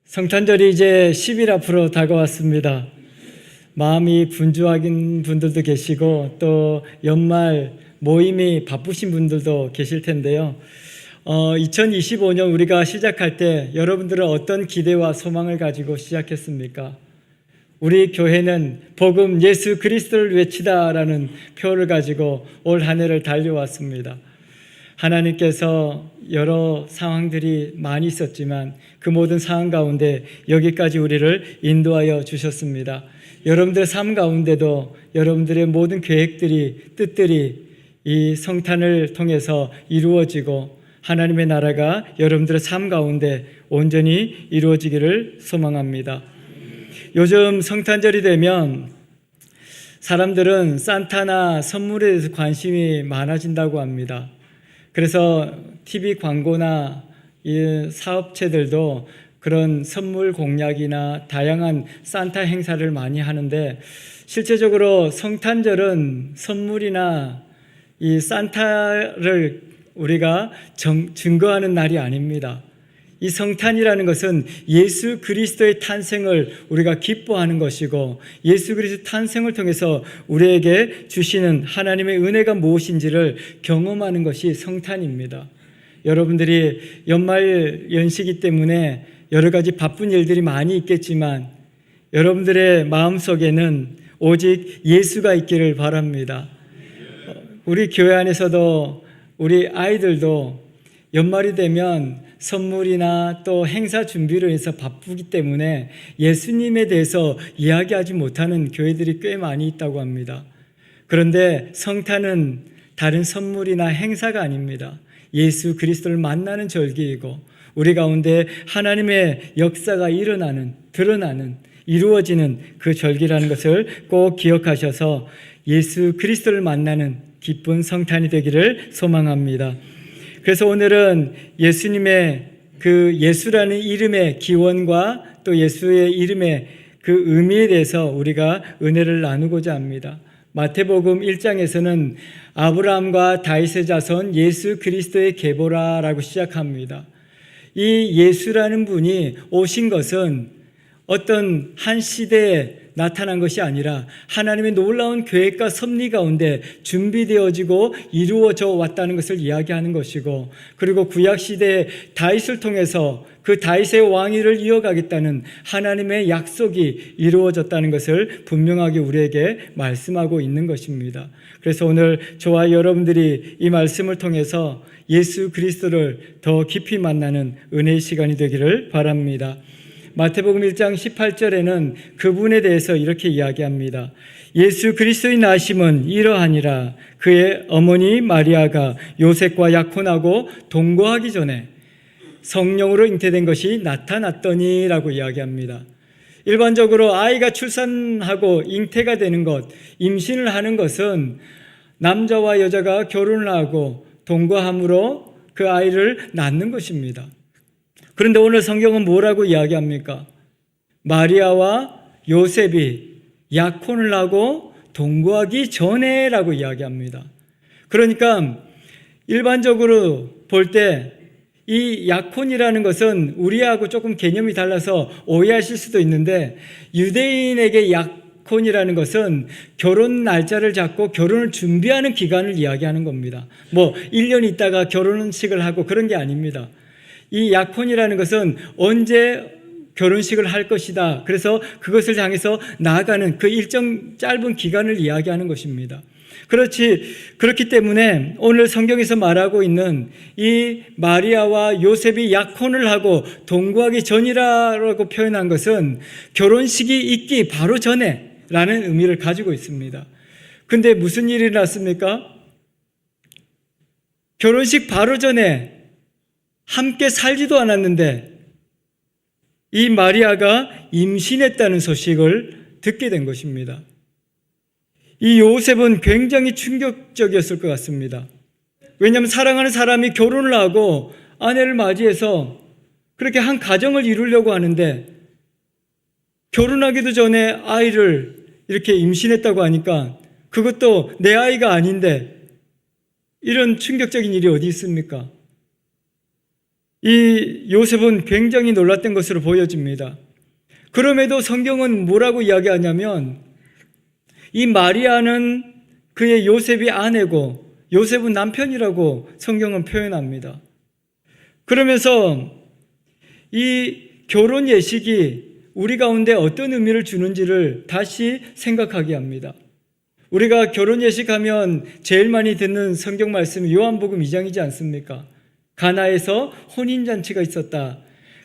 성탄절이 이제 10일 앞으로 다가왔습니다. 마음이 분주하신 분들도 계시고 또 연말 모임이 바쁘신 분들도 계실 텐데요. 2025년 우리가 시작할 때 여러분들은 어떤 기대와 소망을 가지고 시작했습니까? 우리 교회는 복음 예수 그리스도를 외치다라는 표를 가지고 올 한 해를 달려왔습니다. 하나님께서 여러 상황들이 많이 있었지만 그 모든 상황 가운데 여기까지 우리를 인도하여 주셨습니다. 여러분들의 삶 가운데도 여러분들의 모든 계획들이, 뜻들이 이 성탄을 통해서 이루어지고 하나님의 나라가 여러분들의 삶 가운데 온전히 이루어지기를 소망합니다. 요즘 성탄절이 되면 사람들은 산타나 선물에 대해서 관심이 많아진다고 합니다. 그래서 TV 광고나 이 사업체들도 그런 선물 공약이나 다양한 산타 행사를 많이 하는데 실제적으로 성탄절은 선물이나 이 산타를 우리가 증거하는 날이 아닙니다. 이 성탄이라는 것은 예수 그리스도의 탄생을 우리가 기뻐하는 것이고 예수 그리스도의 탄생을 통해서 우리에게 주시는 하나님의 은혜가 무엇인지를 경험하는 것이 성탄입니다. 여러분들이 연말 연시기 때문에 여러 가지 바쁜 일들이 많이 있겠지만 여러분들의 마음속에는 오직 예수가 있기를 바랍니다. 우리 교회 안에서도 우리 아이들도 연말이 되면 선물이나 또 행사 준비로 해서 바쁘기 때문에 예수님에 대해서 이야기하지 못하는 교회들이 꽤 많이 있다고 합니다. 그런데 성탄은 다른 선물이나 행사가 아닙니다. 예수 그리스도를 만나는 절기이고 우리 가운데 하나님의 역사가 드러나는, 이루어지는 그 절기라는 것을 꼭 기억하셔서 예수 그리스도를 만나는 기쁜 성탄이 되기를 소망합니다. 그래서 오늘은 예수님의 그 예수라는 이름의 기원과 또 예수의 이름의 그 의미에 대해서 우리가 은혜를 나누고자 합니다. 마태복음 1장에서는 아브라함과 다윗의 자손 예수 그리스도의 계보라라고 시작합니다. 이 예수라는 분이 오신 것은 어떤 한 시대에 나타난 것이 아니라 하나님의 놀라운 계획과 섭리 가운데 준비되어지고 이루어져 왔다는 것을 이야기하는 것이고 그리고 구약시대에 다윗을 통해서 그 다윗의 왕위를 이어가겠다는 하나님의 약속이 이루어졌다는 것을 분명하게 우리에게 말씀하고 있는 것입니다. 그래서 오늘 저와 여러분들이 이 말씀을 통해서 예수 그리스도를 더 깊이 만나는 은혜의 시간이 되기를 바랍니다. 마태복음 1장 18절에는 그분에 대해서 이렇게 이야기합니다. 예수 그리스도의 나심은 이러하니라. 그의 어머니 마리아가 요셉과 약혼하고 동거하기 전에 성령으로 잉태된 것이 나타났더니라고 이야기합니다. 일반적으로 아이가 출산하고 잉태가 되는 것, 임신을 하는 것은 남자와 여자가 결혼을 하고 동거함으로 그 아이를 낳는 것입니다. 그런데 오늘 성경은 뭐라고 이야기합니까? 마리아와 요셉이 약혼을 하고 동거하기 전에라고 이야기합니다. 그러니까 일반적으로 볼 때 이 약혼이라는 것은 우리하고 조금 개념이 달라서 오해하실 수도 있는데 유대인에게 약혼이라는 것은 결혼 날짜를 잡고 결혼을 준비하는 기간을 이야기하는 겁니다. 1년 있다가 결혼식을 하고 그런 게 아닙니다. 이 약혼이라는 것은 언제 결혼식을 할 것이다. 그래서 그것을 향해서 나아가는 그 일정 짧은 기간을 이야기하는 것입니다. 그렇기 때문에 오늘 성경에서 말하고 있는 이 마리아와 요셉이 약혼을 하고 동거하기 전이라고 표현한 것은 결혼식이 있기 바로 전에 라는 의미를 가지고 있습니다. 근데 무슨 일이 났습니까? 결혼식 바로 전에 함께 살지도 않았는데 이 마리아가 임신했다는 소식을 듣게 된 것입니다. 이 요셉은 굉장히 충격적이었을 것 같습니다. 왜냐하면 사랑하는 사람이 결혼을 하고 아내를 맞이해서 그렇게 한 가정을 이루려고 하는데 결혼하기도 전에 아이를 이렇게 임신했다고 하니까 그것도 내 아이가 아닌데 이런 충격적인 일이 어디 있습니까? 이 요셉은 굉장히 놀랐던 것으로 보여집니다. 그럼에도 성경은 뭐라고 이야기하냐면 이 마리아는 그의 요셉이 아내고 요셉은 남편이라고 성경은 표현합니다. 그러면서 이 결혼 예식이 우리 가운데 어떤 의미를 주는지를 다시 생각하게 합니다. 우리가 결혼 예식하면 제일 많이 듣는 성경 말씀이 요한복음 2장이지 않습니까? 가나에서 혼인잔치가 있었다.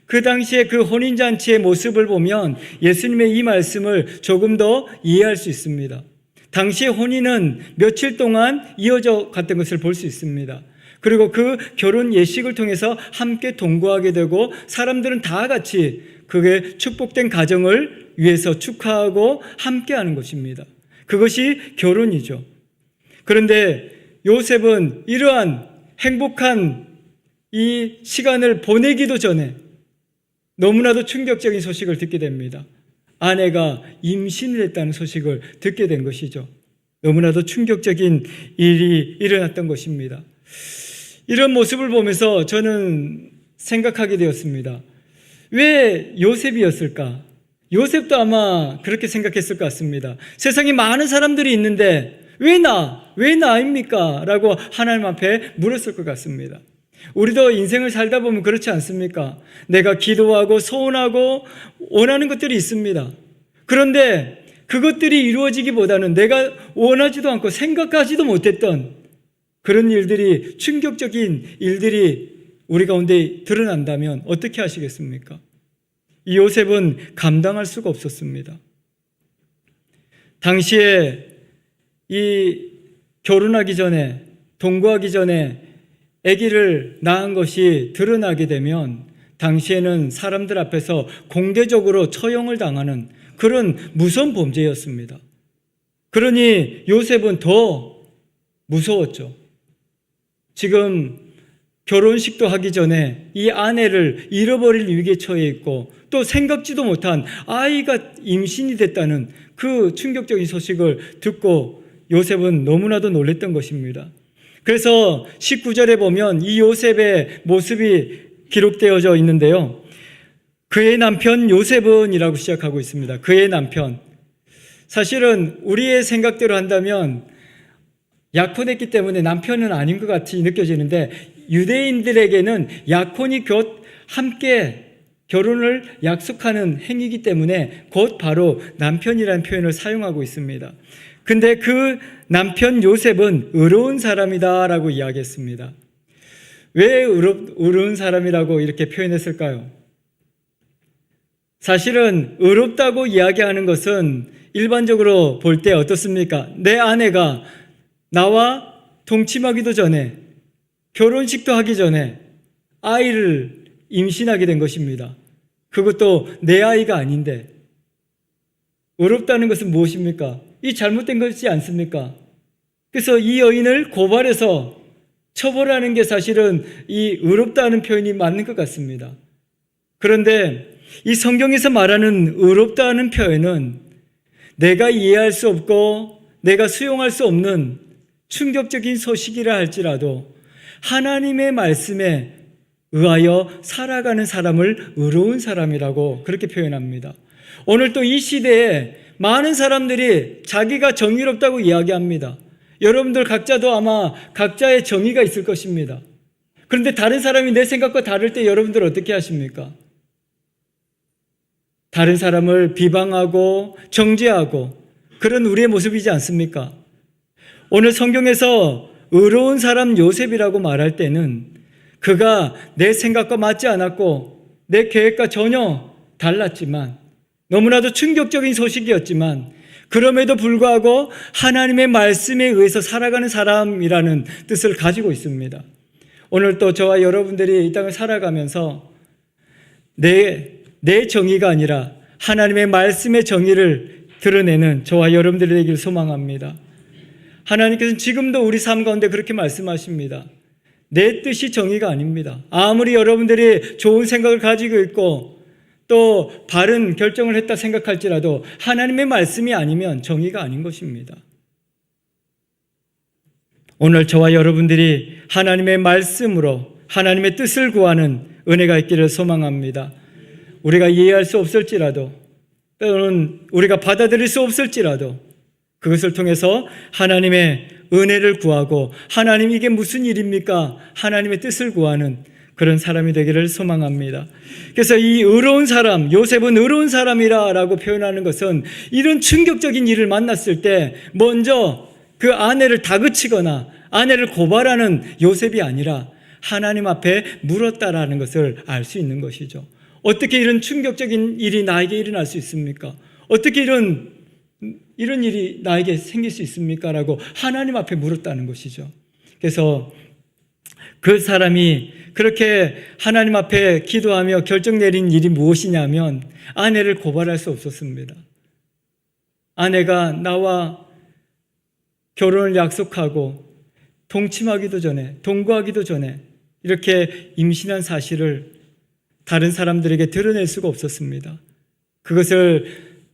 그 당시에 그 혼인잔치의 모습을 보면 예수님의 이 말씀을 조금 더 이해할 수 있습니다. 당시의 혼인은 며칠 동안 이어져 갔던 것을 볼 수 있습니다. 그리고 그 결혼 예식을 통해서 함께 동거하게 되고 사람들은 다 같이 그게 축복된 가정을 위해서 축하하고 함께하는 것입니다. 그것이 결혼이죠. 그런데 요셉은 이러한 행복한 이 시간을 보내기도 전에 너무나도 충격적인 소식을 듣게 됩니다. 아내가 임신을 했다는 소식을 듣게 된 것이죠. 너무나도 충격적인 일이 일어났던 것입니다. 이런 모습을 보면서 저는 생각하게 되었습니다. 왜 요셉이었을까? 요셉도 아마 그렇게 생각했을 것 같습니다. 세상에 많은 사람들이 있는데 왜 나입니까? 라고 하나님 앞에 물었을 것 같습니다. 우리도 인생을 살다 보면 그렇지 않습니까? 내가 기도하고 소원하고 원하는 것들이 있습니다. 그런데 그것들이 이루어지기보다는 내가 원하지도 않고 생각하지도 못했던 그런 일들이, 충격적인 일들이 우리 가운데 드러난다면 어떻게 하시겠습니까? 이 요셉은 감당할 수가 없었습니다. 당시에 이 결혼하기 전에, 동거하기 전에 아기를 낳은 것이 드러나게 되면 당시에는 사람들 앞에서 공개적으로 처형을 당하는 그런 무서운 범죄였습니다. 그러니 요셉은 더 무서웠죠. 지금 결혼식도 하기 전에 이 아내를 잃어버릴 위기에 처해 있고 또 생각지도 못한 아이가 임신이 됐다는 그 충격적인 소식을 듣고 요셉은 너무나도 놀랐던 것입니다. 그래서 19절에 보면 이 요셉의 모습이 기록되어져 있는데요. 그의 남편 요셉은 이라고 시작하고 있습니다. 그의 남편. 사실은 우리의 생각대로 한다면 약혼했기 때문에 남편은 아닌 것 같이 느껴지는데 유대인들에게는 약혼이 곧 함께 결혼을 약속하는 행위이기 때문에 곧 바로 남편이라는 표현을 사용하고 있습니다. 근데 그 남편 요셉은 의로운 사람이다 라고 이야기했습니다. 왜 의로운 사람이라고 이렇게 표현했을까요? 사실은 의롭다고 이야기하는 것은 일반적으로 볼 때 어떻습니까? 내 아내가 나와 동침하기도 전에, 결혼식도 하기 전에 아이를 임신하게 된 것입니다. 그것도 내 아이가 아닌데 의롭다는 것은 무엇입니까? 이 잘못된 것이지 않습니까? 그래서 이 여인을 고발해서 처벌하는 게 사실은 이 의롭다는 표현이 맞는 것 같습니다. 그런데 이 성경에서 말하는 의롭다는 표현은 내가 이해할 수 없고 내가 수용할 수 없는 충격적인 소식이라 할지라도 하나님의 말씀에 의하여 살아가는 사람을 의로운 사람이라고 그렇게 표현합니다. 오늘 또 이 시대에 많은 사람들이 자기가 정의롭다고 이야기합니다. 여러분들 각자도 아마 각자의 정의가 있을 것입니다. 그런데 다른 사람이 내 생각과 다를 때 여러분들 어떻게 하십니까? 다른 사람을 비방하고 정죄하고 그런 우리의 모습이지 않습니까? 오늘 성경에서 의로운 사람 요셉이라고 말할 때는 그가 내 생각과 맞지 않았고 내 계획과 전혀 달랐지만 너무나도 충격적인 소식이었지만 그럼에도 불구하고 하나님의 말씀에 의해서 살아가는 사람이라는 뜻을 가지고 있습니다. 오늘 또 저와 여러분들이 이 땅을 살아가면서 내 정의가 아니라 하나님의 말씀의 정의를 드러내는 저와 여러분들이 되기를 소망합니다. 하나님께서는 지금도 우리 삶 가운데 그렇게 말씀하십니다. 내 뜻이 정의가 아닙니다. 아무리 여러분들이 좋은 생각을 가지고 있고 또 바른 결정을 했다 생각할지라도 하나님의 말씀이 아니면 정의가 아닌 것입니다. 오늘 저와 여러분들이 하나님의 말씀으로 하나님의 뜻을 구하는 은혜가 있기를 소망합니다. 우리가 이해할 수 없을지라도 또는 우리가 받아들일 수 없을지라도 그것을 통해서 하나님의 은혜를 구하고 하나님 이게 무슨 일입니까? 하나님의 뜻을 구하는 그런 사람이 되기를 소망합니다. 그래서 이 의로운 사람, 요셉은 의로운 사람이라 라고 표현하는 것은 이런 충격적인 일을 만났을 때 먼저 그 아내를 다그치거나 아내를 고발하는 요셉이 아니라 하나님 앞에 물었다라는 것을 알 수 있는 것이죠. 어떻게 이런 충격적인 일이 나에게 일어날 수 있습니까? 어떻게 이런 일이 나에게 생길 수 있습니까? 라고 하나님 앞에 물었다는 것이죠. 그래서 그 사람이 그렇게 하나님 앞에 기도하며 결정 내린 일이 무엇이냐면 아내를 고발할 수 없었습니다. 아내가 나와 결혼을 약속하고 동침하기도 전에, 동거하기도 전에 이렇게 임신한 사실을 다른 사람들에게 드러낼 수가 없었습니다. 그것을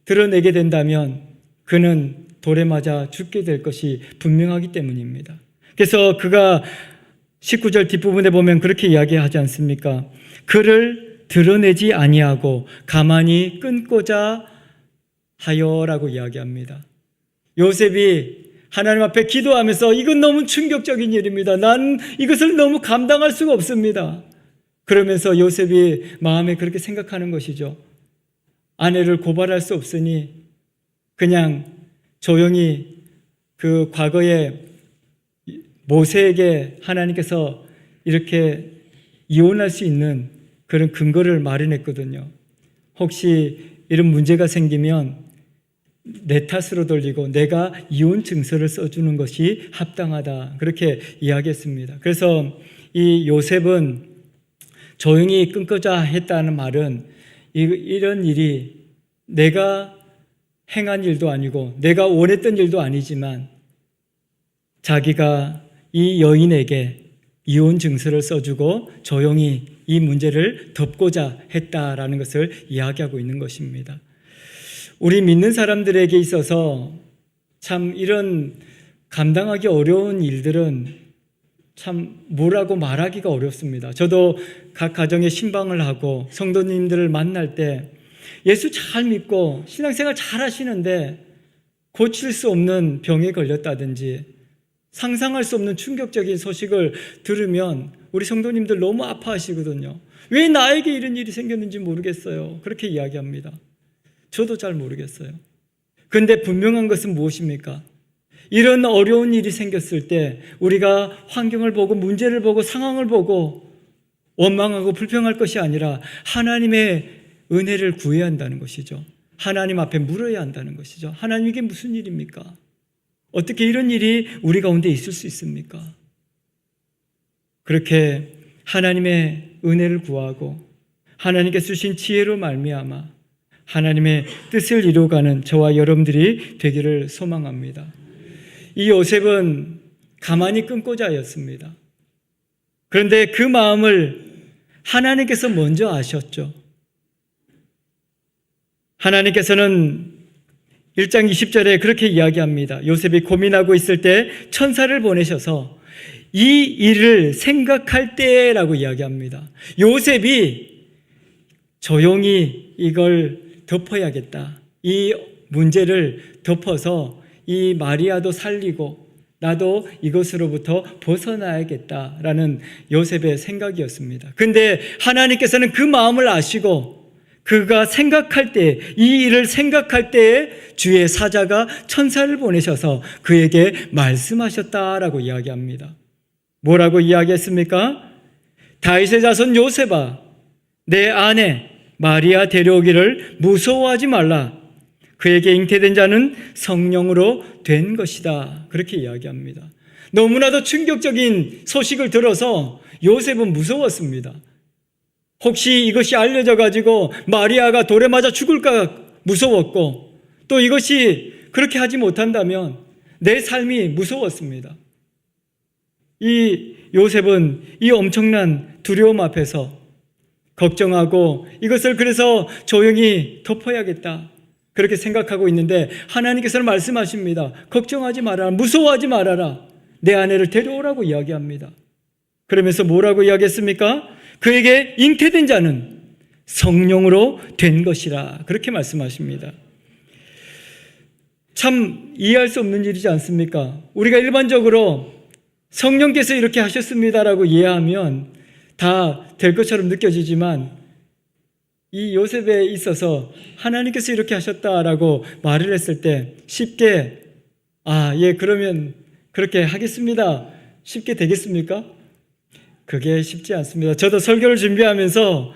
드러내게 된다면 그는 돌에 맞아 죽게 될 것이 분명하기 때문입니다. 그래서 그가 19절 뒷부분에 보면 그렇게 이야기하지 않습니까? 그를 드러내지 아니하고 가만히 끊고자 하여라고 이야기합니다. 요셉이 하나님 앞에 기도하면서 이건 너무 충격적인 일입니다. 난 이것을 너무 감당할 수가 없습니다. 그러면서 요셉이 마음에 그렇게 생각하는 것이죠. 아내를 고발할 수 없으니 그냥 조용히 그 과거에 모세에게 하나님께서 이렇게 이혼할 수 있는 그런 근거를 마련했거든요. 혹시 이런 문제가 생기면 내 탓으로 돌리고 내가 이혼 증서를 써주는 것이 합당하다. 그렇게 이야기했습니다. 그래서 이 요셉은 조용히 끊고자 했다는 말은 이런 일이 내가 행한 일도 아니고 내가 원했던 일도 아니지만 자기가 이 여인에게 이혼 증서를 써주고 조용히 이 문제를 덮고자 했다라는 것을 이야기하고 있는 것입니다. 우리 믿는 사람들에게 있어서 참 이런 감당하기 어려운 일들은 참 뭐라고 말하기가 어렵습니다. 저도 각 가정에 신방을 하고 성도님들을 만날 때 예수 잘 믿고 신앙생활 잘 하시는데 고칠 수 없는 병에 걸렸다든지 상상할 수 없는 충격적인 소식을 들으면 우리 성도님들 너무 아파하시거든요. 왜 나에게 이런 일이 생겼는지 모르겠어요. 그렇게 이야기합니다. 저도 잘 모르겠어요. 그런데 분명한 것은 무엇입니까? 이런 어려운 일이 생겼을 때 우리가 환경을 보고 문제를 보고 상황을 보고 원망하고 불평할 것이 아니라 하나님의 은혜를 구해야 한다는 것이죠. 하나님 앞에 물어야 한다는 것이죠. 하나님 이게 무슨 일입니까? 어떻게 이런 일이 우리 가운데 있을 수 있습니까? 그렇게 하나님의 은혜를 구하고 하나님께서 주신 지혜로 말미암아 하나님의 뜻을 이루어가는 저와 여러분들이 되기를 소망합니다. 이 요셉은 가만히 끊고자 하였습니다. 그런데 그 마음을 하나님께서 먼저 아셨죠. 하나님께서는 1장 20절에 그렇게 이야기합니다. 요셉이 고민하고 있을 때 천사를 보내셔서 이 일을 생각할 때라고 이야기합니다. 요셉이 조용히 이걸 덮어야겠다. 이 문제를 덮어서 이 마리아도 살리고 나도 이것으로부터 벗어나야겠다라는 요셉의 생각이었습니다. 그런데 하나님께서는 그 마음을 아시고 그가 생각할 때, 이 일을 생각할 때에 주의 사자가 천사를 보내셔서 그에게 말씀하셨다라고 이야기합니다. 뭐라고 이야기했습니까? 다윗의 자손 요셉아, 내 아내 마리아 데려오기를 무서워하지 말라. 그에게 잉태된 자는 성령으로 된 것이다. 그렇게 이야기합니다. 너무나도 충격적인 소식을 들어서 요셉은 무서웠습니다. 혹시 이것이 알려져 가지고 마리아가 돌에 맞아 죽을까 무서웠고 또 이것이 그렇게 하지 못한다면 내 삶이 무서웠습니다. 이 요셉은 이 엄청난 두려움 앞에서 걱정하고 이것을 그래서 조용히 덮어야겠다 그렇게 생각하고 있는데 하나님께서는 말씀하십니다. 걱정하지 말아라. 무서워하지 말아라. 내 아내를 데려오라고 이야기합니다. 그러면서 뭐라고 이야기했습니까? 그에게 잉태된 자는 성령으로 된 것이라 그렇게 말씀하십니다. 참 이해할 수 없는 일이지 않습니까? 우리가 일반적으로 성령께서 이렇게 하셨습니다라고 이해하면 다 될 것처럼 느껴지지만 이 요셉에 있어서 하나님께서 이렇게 하셨다라고 말을 했을 때 쉽게 예, 그러면 그렇게 하겠습니다. 쉽게 되겠습니까? 그게 쉽지 않습니다. 저도 설교를 준비하면서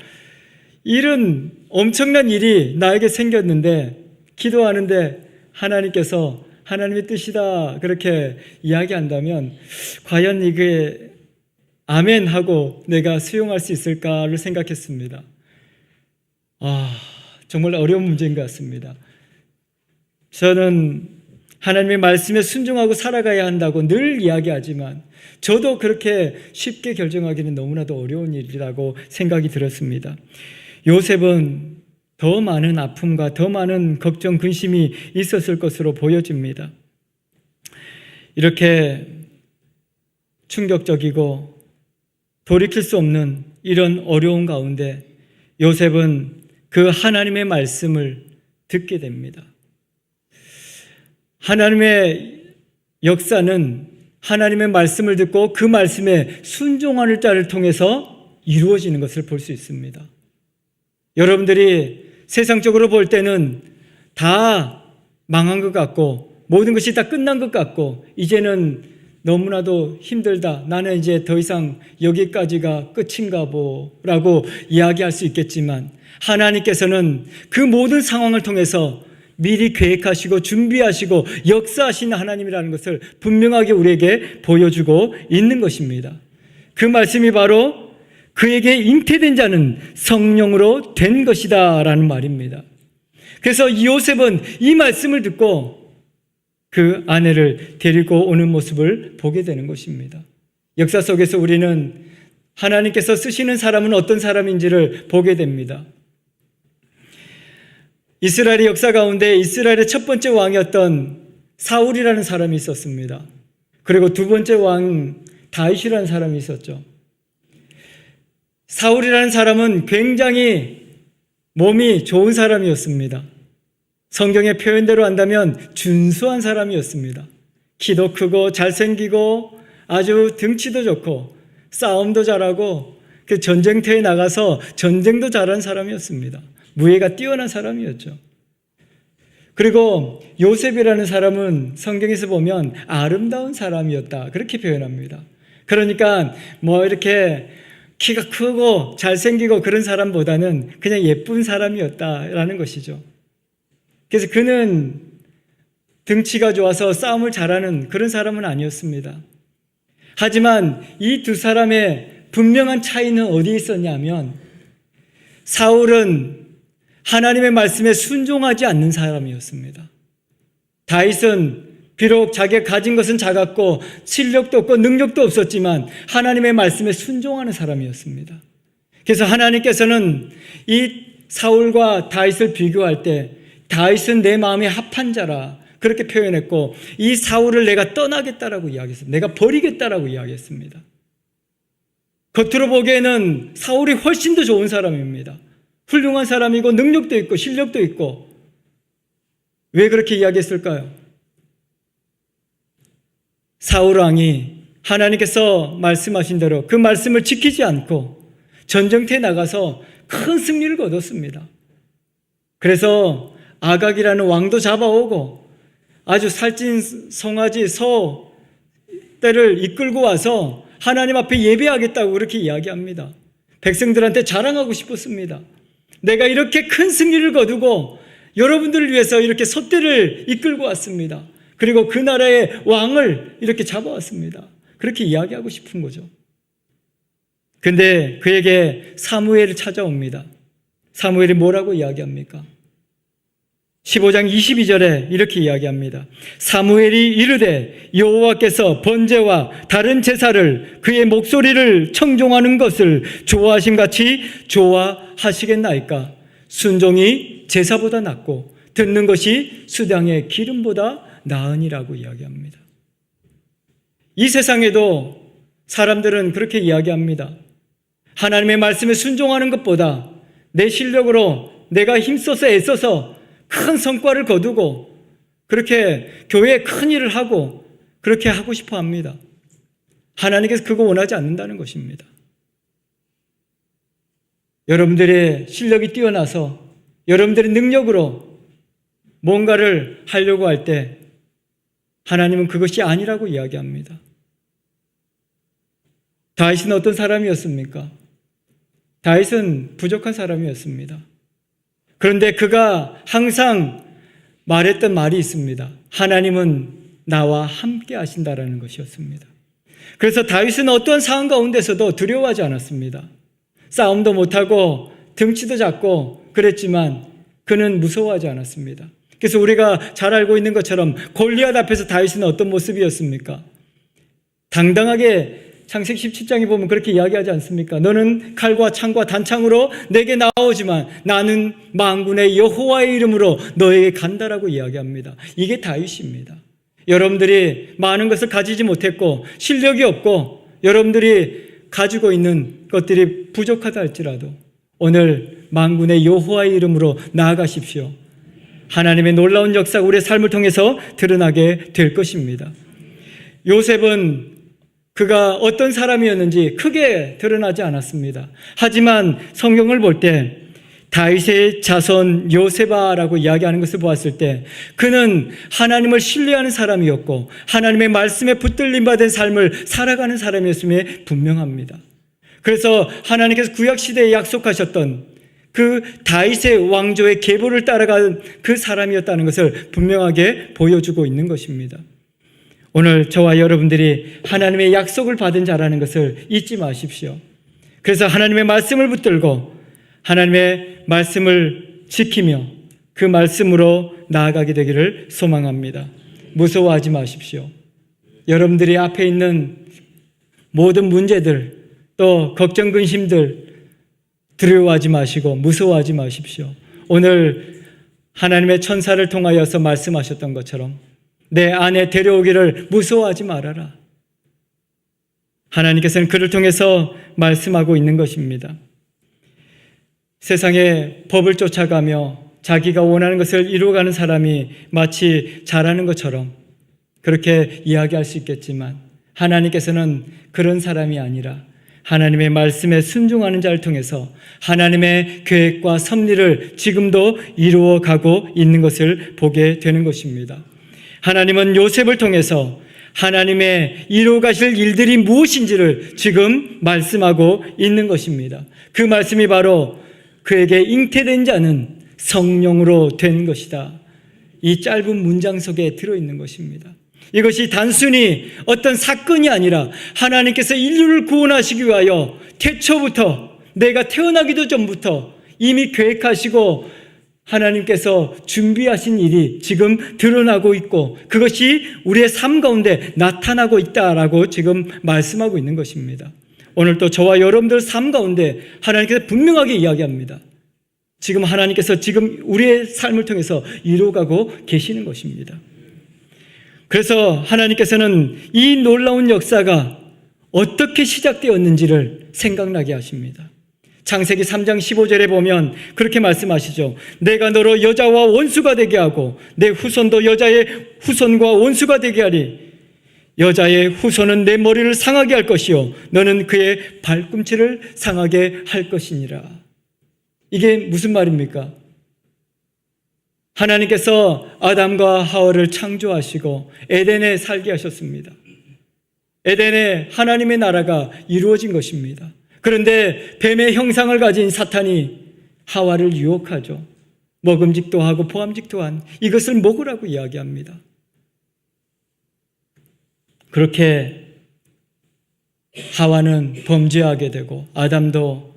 이런 엄청난 일이 나에게 생겼는데 기도하는데 하나님께서 하나님의 뜻이다 그렇게 이야기한다면 과연 이게 아멘 하고 내가 수용할 수 있을까를 생각했습니다. 정말 어려운 문제인 것 같습니다. 저는 하나님의 말씀에 순종하고 살아가야 한다고 늘 이야기하지만 저도 그렇게 쉽게 결정하기는 너무나도 어려운 일이라고 생각이 들었습니다. 요셉은 더 많은 아픔과 더 많은 걱정, 근심이 있었을 것으로 보여집니다. 이렇게 충격적이고 돌이킬 수 없는 이런 어려운 가운데 요셉은 그 하나님의 말씀을 듣게 됩니다. 하나님의 역사는 하나님의 말씀을 듣고 그 말씀에 순종하는 자를 통해서 이루어지는 것을 볼 수 있습니다. 여러분들이 세상적으로 볼 때는 다 망한 것 같고 모든 것이 다 끝난 것 같고 이제는 너무나도 힘들다. 나는 이제 더 이상 여기까지가 끝인가 보라고 이야기할 수 있겠지만 하나님께서는 그 모든 상황을 통해서 미리 계획하시고 준비하시고 역사하시는 하나님이라는 것을 분명하게 우리에게 보여주고 있는 것입니다. 그 말씀이 바로 그에게 잉태된 자는 성령으로 된 것이다 라는 말입니다. 그래서 요셉은 이 말씀을 듣고 그 아내를 데리고 오는 모습을 보게 되는 것입니다. 역사 속에서 우리는 하나님께서 쓰시는 사람은 어떤 사람인지를 보게 됩니다. 이스라엘의 역사 가운데 이스라엘의 첫 번째 왕이었던 사울이라는 사람이 있었습니다. 그리고 두 번째 왕 다윗이라는 사람이 있었죠. 사울이라는 사람은 굉장히 몸이 좋은 사람이었습니다. 성경의 표현대로 한다면 준수한 사람이었습니다. 키도 크고 잘생기고 아주 등치도 좋고 싸움도 잘하고 그 전쟁터에 나가서 전쟁도 잘한 사람이었습니다. 무예가 뛰어난 사람이었죠. 그리고 요셉이라는 사람은 성경에서 보면 아름다운 사람이었다 그렇게 표현합니다. 그러니까 이렇게 키가 크고 잘생기고 그런 사람보다는 그냥 예쁜 사람이었다라는 것이죠. 그래서 그는 등치가 좋아서 싸움을 잘하는 그런 사람은 아니었습니다. 하지만 이 두 사람의 분명한 차이는 어디에 있었냐면 사울은 하나님의 말씀에 순종하지 않는 사람이었습니다. 다윗은 비록 자기가 가진 것은 작았고 실력도 없고 능력도 없었지만 하나님의 말씀에 순종하는 사람이었습니다. 그래서 하나님께서는 이 사울과 다윗을 비교할 때 다윗은 내 마음에 합한 자라 그렇게 표현했고 이 사울을 내가 떠나겠다라고 이야기했습니다. 내가 버리겠다라고 이야기했습니다. 겉으로 보기에는 사울이 훨씬 더 좋은 사람입니다. 훌륭한 사람이고 능력도 있고 실력도 있고 왜 그렇게 이야기했을까요? 사울 왕이 하나님께서 말씀하신 대로 그 말씀을 지키지 않고 전쟁터에 나가서 큰 승리를 거뒀습니다. 그래서 아각이라는 왕도 잡아오고 아주 살찐 송아지 소 떼를 이끌고 와서 하나님 앞에 예배하겠다고 그렇게 이야기합니다. 백성들한테 자랑하고 싶었습니다. 내가 이렇게 큰 승리를 거두고 여러분들을 위해서 이렇게 소떼를 이끌고 왔습니다. 그리고 그 나라의 왕을 이렇게 잡아왔습니다. 그렇게 이야기하고 싶은 거죠. 근데 그에게 사무엘이 찾아옵니다. 사무엘이 뭐라고 이야기합니까? 15장 22절에 이렇게 이야기합니다. 사무엘이 이르되 여호와께서 번제와 다른 제사를 그의 목소리를 청종하는 것을 좋아하신 같이 좋아하시겠나이까? 순종이 제사보다 낫고 듣는 것이 수당의 기름보다 나으니라고 이야기합니다. 이 세상에도 사람들은 그렇게 이야기합니다. 하나님의 말씀에 순종하는 것보다 내 실력으로 내가 힘써서 애써서 큰 성과를 거두고 그렇게 교회에 큰 일을 하고 그렇게 하고 싶어 합니다. 하나님께서 그거 원하지 않는다는 것입니다. 여러분들의 실력이 뛰어나서 여러분들의 능력으로 뭔가를 하려고 할 때 하나님은 그것이 아니라고 이야기합니다. 다윗은 어떤 사람이었습니까? 다윗은 부족한 사람이었습니다. 그런데 그가 항상 말했던 말이 있습니다. 하나님은 나와 함께 하신다라는 것이었습니다. 그래서 다윗은 어떤 상황 가운데서도 두려워하지 않았습니다. 싸움도 못하고 등치도 작고 그랬지만 그는 무서워하지 않았습니다. 그래서 우리가 잘 알고 있는 것처럼 골리앗 앞에서 다윗은 어떤 모습이었습니까? 당당하게 창세기 17장에 보면 그렇게 이야기하지 않습니까? 너는 칼과 창과 단창으로 내게 나오지만 나는 만군의 여호와의 이름으로 너에게 간다라고 이야기합니다. 이게 다윗입니다. 여러분들이 많은 것을 가지지 못했고 실력이 없고 여러분들이 가지고 있는 것들이 부족하다 할지라도 오늘 만군의 여호와의 이름으로 나아가십시오. 하나님의 놀라운 역사가 우리의 삶을 통해서 드러나게 될 것입니다. 요셉은 그가 어떤 사람이었는지 크게 드러나지 않았습니다. 하지만 성경을 볼 때 다윗의 자손 요셉아라고 이야기하는 것을 보았을 때 그는 하나님을 신뢰하는 사람이었고 하나님의 말씀에 붙들림 받은 삶을 살아가는 사람이었음에 분명합니다. 그래서 하나님께서 구약시대에 약속하셨던 그 다윗의 왕조의 계보를 따라간 그 사람이었다는 것을 분명하게 보여주고 있는 것입니다. 오늘 저와 여러분들이 하나님의 약속을 받은 자라는 것을 잊지 마십시오. 그래서 하나님의 말씀을 붙들고 하나님의 말씀을 지키며 그 말씀으로 나아가게 되기를 소망합니다. 무서워하지 마십시오. 여러분들이 앞에 있는 모든 문제들 또 걱정 근심들 두려워하지 마시고 무서워하지 마십시오. 오늘 하나님의 천사를 통하여서 말씀하셨던 것처럼 내 안에 데려오기를 무서워하지 말아라. 하나님께서는 그를 통해서 말씀하고 있는 것입니다. 세상에 법을 쫓아가며 자기가 원하는 것을 이루어가는 사람이 마치 잘하는 것처럼 그렇게 이야기할 수 있겠지만 하나님께서는 그런 사람이 아니라 하나님의 말씀에 순종하는 자를 통해서 하나님의 계획과 섭리를 지금도 이루어가고 있는 것을 보게 되는 것입니다. 하나님은 요셉을 통해서 하나님의 이루어가실 일들이 무엇인지를 지금 말씀하고 있는 것입니다. 그 말씀이 바로 그에게 잉태된 자는 성령으로 된 것이다. 이 짧은 문장 속에 들어있는 것입니다. 이것이 단순히 어떤 사건이 아니라 하나님께서 인류를 구원하시기 위하여 태초부터 내가 태어나기도 전부터 이미 계획하시고 하나님께서 준비하신 일이 지금 드러나고 있고 그것이 우리의 삶 가운데 나타나고 있다라고 지금 말씀하고 있는 것입니다. 오늘 또 저와 여러분들 삶 가운데 하나님께서 분명하게 이야기합니다. 지금 하나님께서 지금 우리의 삶을 통해서 이루어가고 계시는 것입니다. 그래서 하나님께서는 이 놀라운 역사가 어떻게 시작되었는지를 생각나게 하십니다. 창세기 3장 15절에 보면 그렇게 말씀하시죠. 내가 너로 여자와 원수가 되게 하고 내 후손도 여자의 후손과 원수가 되게 하리. 여자의 후손은 내 머리를 상하게 할 것이요 너는 그의 발꿈치를 상하게 할 것이니라. 이게 무슨 말입니까? 하나님께서 아담과 하와를 창조하시고 에덴에 살게 하셨습니다. 에덴에 하나님의 나라가 이루어진 것입니다. 그런데 뱀의 형상을 가진 사탄이 하와를 유혹하죠. 먹음직도 하고 포함직도 한 이것을 먹으라고 이야기합니다. 그렇게 하와는 범죄하게 되고 아담도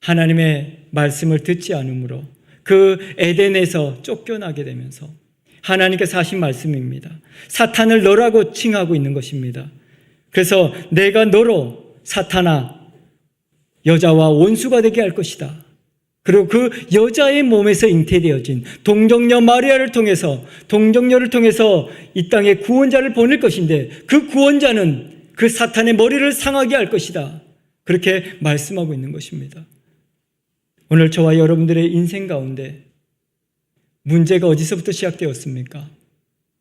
하나님의 말씀을 듣지 않으므로 그 에덴에서 쫓겨나게 되면서 하나님께서 하신 말씀입니다. 사탄을 너라고 칭하고 있는 것입니다. 그래서 내가 너로 사탄아 여자와 원수가 되게 할 것이다. 그리고 그 여자의 몸에서 잉태되어진 동정녀 마리아를 통해서 동정녀를 통해서 이 땅에 구원자를 보낼 것인데 그 구원자는 그 사탄의 머리를 상하게 할 것이다. 그렇게 말씀하고 있는 것입니다. 오늘 저와 여러분들의 인생 가운데 문제가 어디서부터 시작되었습니까?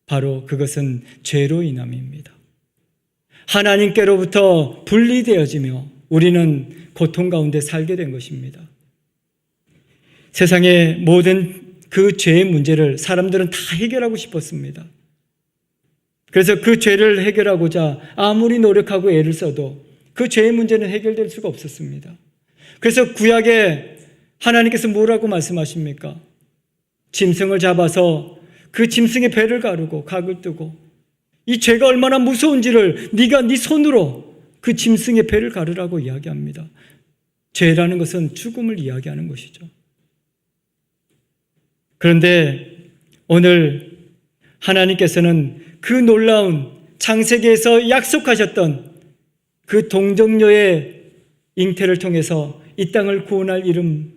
바로 그것은 죄로 인함입니다. 하나님께로부터 분리되어지며 우리는 고통 가운데 살게 된 것입니다. 세상의 모든 그 죄의 문제를 사람들은 다 해결하고 싶었습니다. 그래서 그 죄를 해결하고자 아무리 노력하고 애를 써도 그 죄의 문제는 해결될 수가 없었습니다. 그래서 구약에 하나님께서 뭐라고 말씀하십니까? 짐승을 잡아서 그 짐승의 배를 가르고 각을 뜨고 이 죄가 얼마나 무서운지를 네가 네 손으로 그 짐승의 배를 가르라고 이야기합니다. 죄라는 것은 죽음을 이야기하는 것이죠. 그런데 오늘 하나님께서는 그 놀라운 창세기에서 약속하셨던 그 동정녀의 잉태를 통해서 이 땅을 구원할 이름,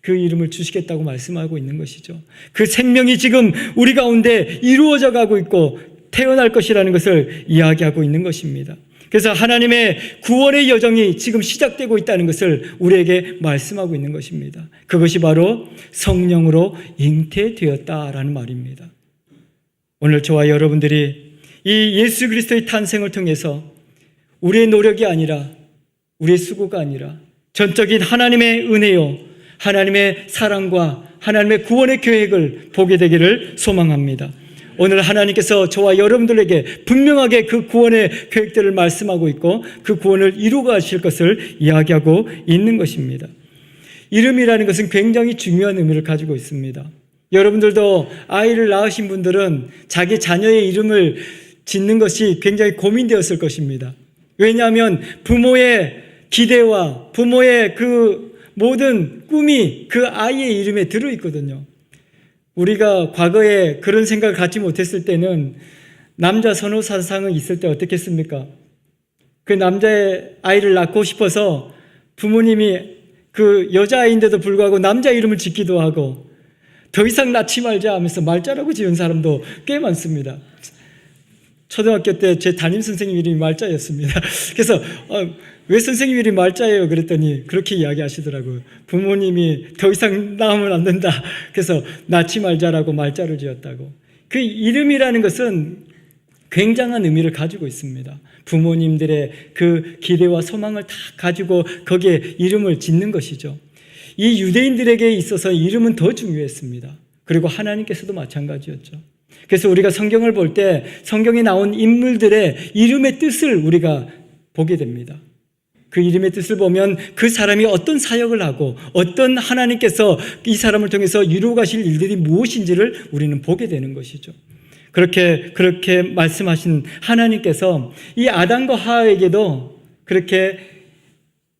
그 이름을 주시겠다고 말씀하고 있는 것이죠. 그 생명이 지금 우리 가운데 이루어져 가고 있고 태어날 것이라는 것을 이야기하고 있는 것입니다. 그래서 하나님의 구원의 여정이 지금 시작되고 있다는 것을 우리에게 말씀하고 있는 것입니다. 그것이 바로 성령으로 잉태되었다라는 말입니다. 오늘 저와 여러분들이 이 예수 그리스도의 탄생을 통해서 우리의 노력이 아니라 우리의 수고가 아니라 전적인 하나님의 은혜요, 하나님의 사랑과 하나님의 구원의 계획을 보게 되기를 소망합니다. 오늘 하나님께서 저와 여러분들에게 분명하게 그 구원의 계획들을 말씀하고 있고 그 구원을 이루어가실 것을 이야기하고 있는 것입니다. 이름이라는 것은 굉장히 중요한 의미를 가지고 있습니다. 여러분들도 아이를 낳으신 분들은 자기 자녀의 이름을 짓는 것이 굉장히 고민되었을 것입니다. 왜냐하면 부모의 기대와 부모의 그 모든 꿈이 그 아이의 이름에 들어있거든요. 우리가 과거에 그런 생각을 갖지 못했을 때는 남자 선호 사상이 있을 때 어떻게 했습니까? 그 남자의 아이를 낳고 싶어서 부모님이 그 여자아이인데도 불구하고 남자 이름을 짓기도 하고 더 이상 낳지 말자 하면서 말자라고 지은 사람도 꽤 많습니다. 초등학교 때 제 담임 선생님 이름이 말자였습니다. 그래서 왜 선생님 이름이 말자예요? 그랬더니 그렇게 이야기하시더라고요. 부모님이 더 이상 낳으면 안 된다. 그래서 낳지 말자라고 말자를 지었다고. 그 이름이라는 것은 굉장한 의미를 가지고 있습니다. 부모님들의 그 기대와 소망을 다 가지고 거기에 이름을 짓는 것이죠. 이 유대인들에게 있어서 이름은 더 중요했습니다. 그리고 하나님께서도 마찬가지였죠. 그래서 우리가 성경을 볼 때 성경에 나온 인물들의 이름의 뜻을 우리가 보게 됩니다. 그 이름의 뜻을 보면 그 사람이 어떤 사역을 하고 어떤 하나님께서 이 사람을 통해서 이루어 가실 일들이 무엇인지를 우리는 보게 되는 것이죠. 그렇게 말씀하신 하나님께서 이 아담과 하와에게도 그렇게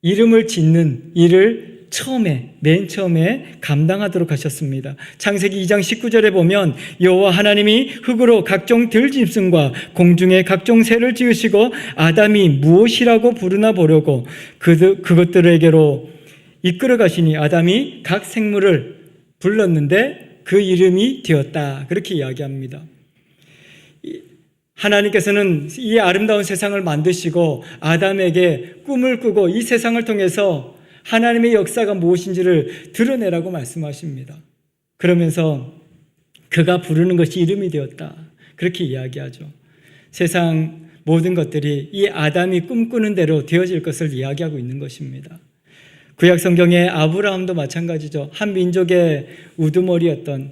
이름을 짓는 일을 맨 처음에 감당하도록 하셨습니다. 창세기 2장 19절에 보면 여호와 하나님이 흙으로 각종 들짐승과 공중의 각종 새를 지으시고 아담이 무엇이라고 부르나 보려고 그것들에게로 이끌어 가시니 아담이 각 생물을 불렀는데 그 이름이 되었다. 그렇게 이야기합니다. 하나님께서는 이 아름다운 세상을 만드시고 아담에게 꿈을 꾸고 이 세상을 통해서 하나님의 역사가 무엇인지를 드러내라고 말씀하십니다. 그러면서 그가 부르는 것이 이름이 되었다. 그렇게 이야기하죠. 세상 모든 것들이 이 아담이 꿈꾸는 대로 되어질 것을 이야기하고 있는 것입니다. 구약 성경의 아브라함도 마찬가지죠. 한 민족의 우두머리였던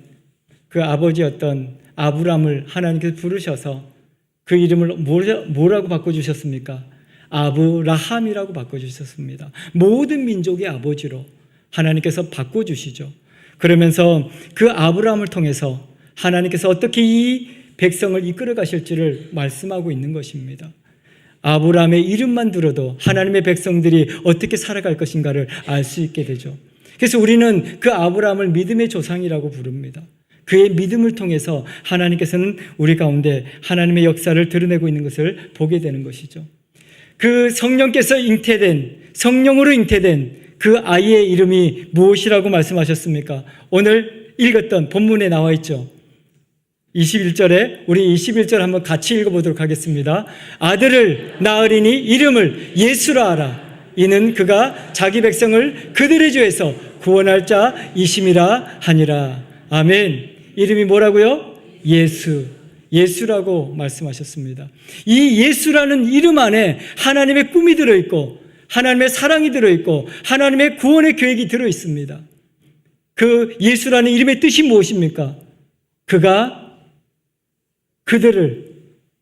그 아버지였던 아브라함을 하나님께서 부르셔서 그 이름을 뭐라고 바꿔주셨습니까? 아브라함이라고 바꿔주셨습니다. 모든 민족의 아버지로 하나님께서 바꿔주시죠. 그러면서 그 아브라함을 통해서 하나님께서 어떻게 이 백성을 이끌어 가실지를 말씀하고 있는 것입니다. 아브라함의 이름만 들어도 하나님의 백성들이 어떻게 살아갈 것인가를 알 수 있게 되죠. 그래서 우리는 그 아브라함을 믿음의 조상이라고 부릅니다. 그의 믿음을 통해서 하나님께서는 우리 가운데 하나님의 역사를 드러내고 있는 것을 보게 되는 것이죠. 그 성령께서 성령으로 잉태된 그 아이의 이름이 무엇이라고 말씀하셨습니까? 오늘 읽었던 본문에 나와 있죠. 21절에 우리 21절 한번 같이 읽어보도록 하겠습니다. 아들을 낳으리니 이름을 예수라 하라. 이는 그가 자기 백성을 그들의 죄에서 구원할 자이심이라 하니라. 아멘. 이름이 뭐라고요? 예수. 예수라고 말씀하셨습니다. 이 예수라는 이름 안에 하나님의 꿈이 들어있고 하나님의 사랑이 들어있고 하나님의 구원의 계획이 들어있습니다. 그 예수라는 이름의 뜻이 무엇입니까? 그가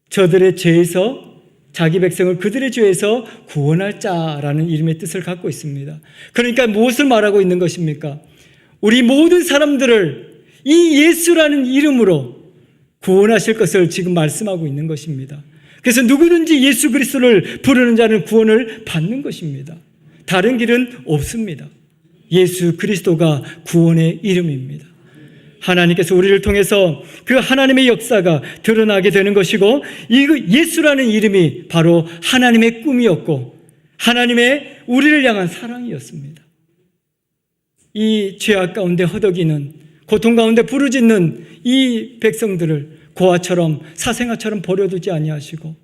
저들의 죄에서 자기 백성을 그들의 죄에서 구원할 자라는 이름의 뜻을 갖고 있습니다. 그러니까 무엇을 말하고 있는 것입니까? 우리 모든 사람들을 이 예수라는 이름으로 구원하실 것을 지금 말씀하고 있는 것입니다. 그래서 누구든지 예수 그리스도를 부르는 자는 구원을 받는 것입니다. 다른 길은 없습니다. 예수 그리스도가 구원의 이름입니다. 하나님께서 우리를 통해서 그 하나님의 역사가 드러나게 되는 것이고, 이 예수라는 이름이 바로 하나님의 꿈이었고 하나님의 우리를 향한 사랑이었습니다. 이 죄악 가운데 허덕이는, 고통 가운데 부르짖는 이 백성들을 고아처럼 사생아처럼 버려두지 아니하시고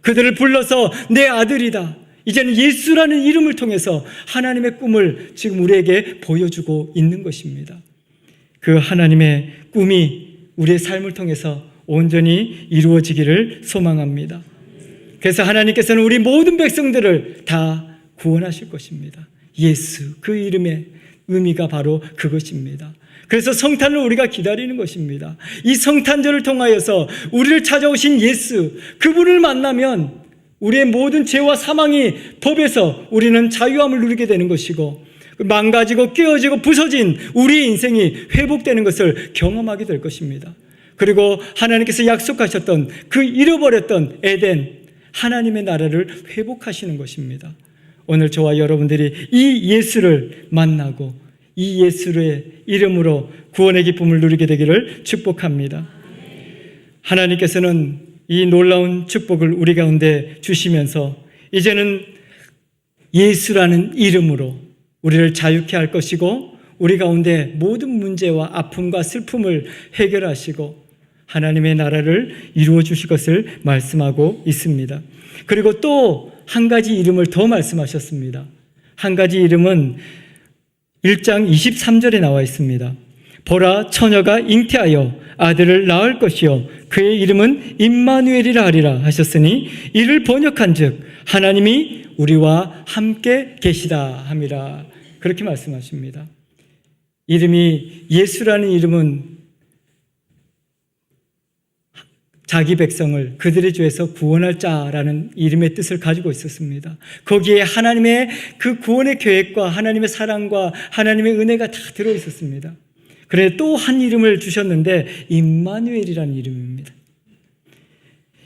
그들을 불러서 내 아들이다, 이제는 예수라는 이름을 통해서 하나님의 꿈을 지금 우리에게 보여주고 있는 것입니다. 그 하나님의 꿈이 우리의 삶을 통해서 온전히 이루어지기를 소망합니다. 그래서 하나님께서는 우리 모든 백성들을 다 구원하실 것입니다. 예수, 그 이름의 의미가 바로 그것입니다. 그래서 성탄을 우리가 기다리는 것입니다. 이 성탄절을 통하여서 우리를 찾아오신 예수, 그분을 만나면 우리의 모든 죄와 사망의 법에서 우리는 자유함을 누리게 되는 것이고, 망가지고 깨어지고 부서진 우리의 인생이 회복되는 것을 경험하게 될 것입니다. 그리고 하나님께서 약속하셨던 그 잃어버렸던 에덴, 하나님의 나라를 회복하시는 것입니다. 오늘 저와 여러분들이 이 예수를 만나고 이 예수의 이름으로 구원의 기쁨을 누리게 되기를 축복합니다. 하나님께서는 이 놀라운 축복을 우리 가운데 주시면서 이제는 예수라는 이름으로 우리를 자유케 할 것이고, 우리 가운데 모든 문제와 아픔과 슬픔을 해결하시고 하나님의 나라를 이루어 주실 것을 말씀하고 있습니다. 그리고 또 한 가지 이름을 더 말씀하셨습니다. 한 가지 이름은 1장 23절에 나와 있습니다. 보라, 처녀가 잉태하여 아들을 낳을 것이요 그의 이름은 임마누엘이라 하리라 하셨으니, 이를 번역한즉 하나님이 우리와 함께 계시다 함이라, 그렇게 말씀하십니다. 이름이, 예수라는 이름은 자기 백성을 그들의 죄에서 구원할 자라는 이름의 뜻을 가지고 있었습니다. 거기에 하나님의 그 구원의 계획과 하나님의 사랑과 하나님의 은혜가 다 들어있었습니다. 그래 또 한 이름을 주셨는데 임마누엘이라는 이름입니다.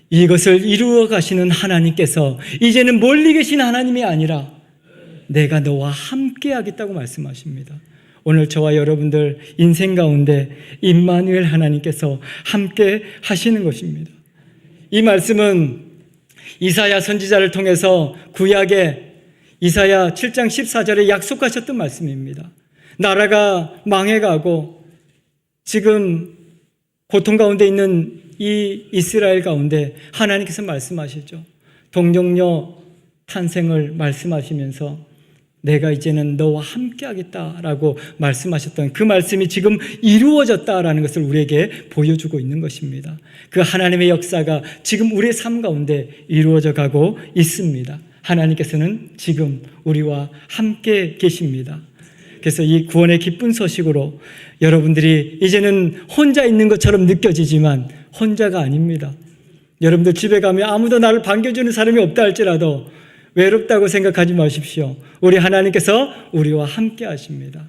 이것을 이루어 가시는 하나님께서 이제는 멀리 계신 하나님이 아니라 내가 너와 함께 하겠다고 말씀하십니다. 오늘 저와 여러분들 인생 가운데 임마누엘 하나님께서 함께 하시는 것입니다. 이 말씀은 이사야 선지자를 통해서 구약의 이사야 7장 14절에 약속하셨던 말씀입니다. 나라가 망해가고 지금 고통 가운데 있는 이 이스라엘 가운데 하나님께서 말씀하시죠. 동정녀 탄생을 말씀하시면서 내가 이제는 너와 함께 하겠다라고 말씀하셨던 그 말씀이 지금 이루어졌다라는 것을 우리에게 보여주고 있는 것입니다. 그 하나님의 역사가 지금 우리의 삶 가운데 이루어져 가고 있습니다. 하나님께서는 지금 우리와 함께 계십니다. 그래서 이 구원의 기쁜 소식으로 여러분들이 이제는 혼자 있는 것처럼 느껴지지만 혼자가 아닙니다. 여러분들 집에 가면 아무도 나를 반겨주는 사람이 없다 할지라도 외롭다고 생각하지 마십시오. 우리 하나님께서 우리와 함께 하십니다.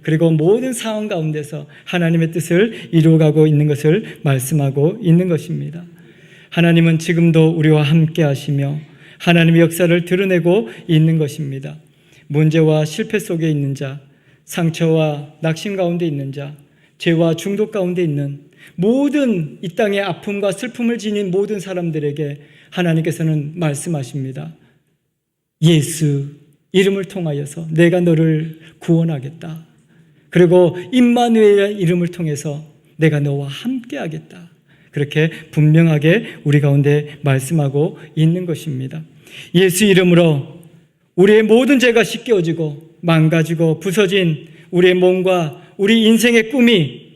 그리고 모든 상황 가운데서 하나님의 뜻을 이루어가고 있는 것을 말씀하고 있는 것입니다. 하나님은 지금도 우리와 함께 하시며 하나님의 역사를 드러내고 있는 것입니다. 문제와 실패 속에 있는 자, 상처와 낙심 가운데 있는 자, 죄와 중독 가운데 있는 모든 이 땅의 아픔과 슬픔을 지닌 모든 사람들에게 하나님께서는 말씀하십니다. 예수 이름을 통하여서 내가 너를 구원하겠다. 그리고 임마누엘 이름을 통해서 내가 너와 함께 하겠다. 그렇게 분명하게 우리 가운데 말씀하고 있는 것입니다. 예수 이름으로 우리의 모든 죄가 씻겨지고 망가지고 부서진 우리의 몸과 우리 인생의 꿈이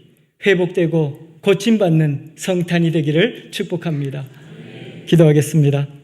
회복되고 고침받는 성탄이 되기를 축복합니다. 기도하겠습니다.